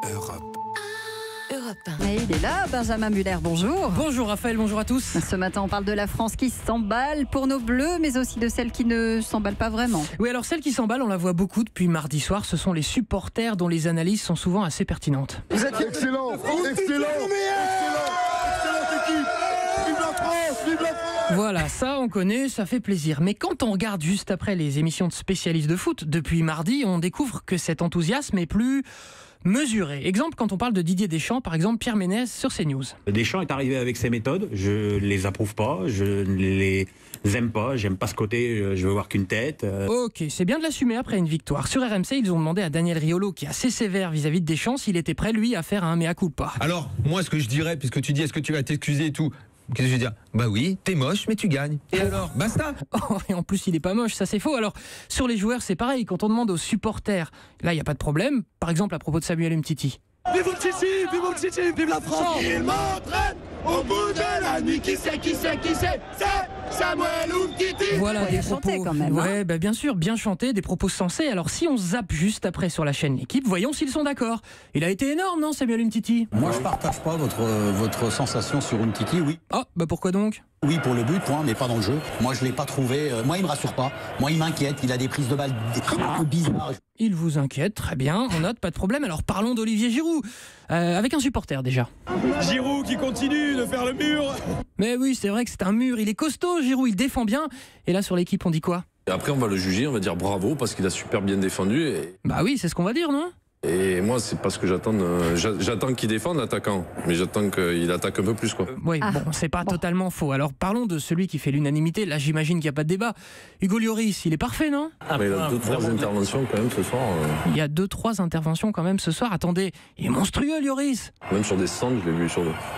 Europe. Et il est là, Benjamin Muller, bonjour. Bonjour Raphaël, bonjour à tous. Ce matin, on parle de la France qui s'emballe pour nos bleus, mais aussi de celles qui ne s'emballent pas vraiment. Oui, alors celle qui s'emballe, on la voit beaucoup depuis mardi soir. Ce sont les supporters dont les analyses sont souvent assez pertinentes. Vous êtes excellent, excellente équipe. Vive la France, vive la France. Voilà, ça on connaît, ça fait plaisir. Mais quand on regarde juste après les émissions de spécialistes de foot, depuis mardi, on découvre que cet enthousiasme est plus mesuré. Exemple, quand on parle de Didier Deschamps, par exemple Pierre Ménès sur CNews. Deschamps est arrivé avec ses méthodes, je les approuve pas, je ne les aime pas, j'aime pas ce côté, je veux voir qu'une tête. Ok, c'est bien de l'assumer après une victoire. Sur RMC, ils ont demandé à Daniel Riolo, qui est assez sévère vis-à-vis de Deschamps, s'il était prêt, lui, à faire un mea culpa. Alors, moi, ce que je dirais, puisque tu dis, est-ce que tu vas t'excuser et tout, qu'est-ce que je vais dire ? Bah oui, t'es moche, mais tu gagnes. Et alors ? Basta ! Oh, et en plus, il est pas moche, ça c'est faux. Alors, sur les joueurs, c'est pareil. Quand on demande aux supporters, là, il n'y a pas de problème. Par exemple, à propos de Samuel Umtiti. Vive Umtiti, vive la France. Il m'entraîne au bout de la nuit. Qui c'est C'est Samuel Umtiti. Voilà, Ouais, des il a chanté propos. quand même, hein. Ouais, bah bien sûr, bien chanté, des propos sensés. Alors, si on zappe juste après sur la chaîne L'équipe, voyons s'ils sont d'accord. Il a été énorme, non, Samuel Umtiti ? Moi, je partage pas votre sensation sur Umtiti, oui. Ah, bah pourquoi donc ? Oui, pour le but, point, mais pas dans le jeu. Moi, je l'ai pas trouvé. Moi, il me rassure pas. Moi, il m'inquiète. Il a des prises de balles un peu bizarres. Il vous inquiète, très bien, on note, pas de problème. Alors parlons d'Olivier Giroud, avec un supporter déjà. Giroud qui continue de faire le mur. Mais oui, c'est vrai que c'est un mur, il est costaud, Giroud, il défend bien. Et là, sur l'équipe, on dit quoi ? Et après, on va le juger, on va dire bravo parce qu'il a super bien défendu. Bah oui, c'est ce qu'on va dire, non ? Et moi, c'est parce que j'attends qu'il défende l'attaquant, mais j'attends qu'il attaque un peu plus, quoi. Oui, bon, c'est pas totalement faux. Alors parlons de celui qui fait l'unanimité. Là, j'imagine qu'il n'y a pas de débat. Hugo Lloris, il est parfait, non ? Mais il a 2-3 interventions quand même ce soir. Il y a 2-3 interventions quand même ce soir. Attendez, il est monstrueux, Lloris. Même sur des centres, je l'ai vu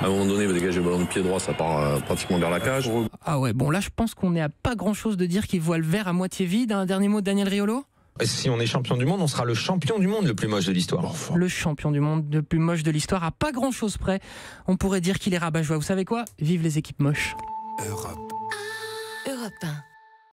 à un moment donné, il va dégager le ballon de pied droit, ça part pratiquement vers la cage. Ah ouais, bon là, je pense qu'on est à pas grand-chose de dire qu'il voit le verre à moitié vide. Un dernier mot de Daniel Riolo ? Si on est champion du monde, on sera le champion du monde le plus moche de l'histoire. Le champion du monde le plus moche de l'histoire, à pas grand-chose près. On pourrait dire qu'il est rabat-joie. Vous savez quoi ? Vive les équipes moches. Europe. Europe 1.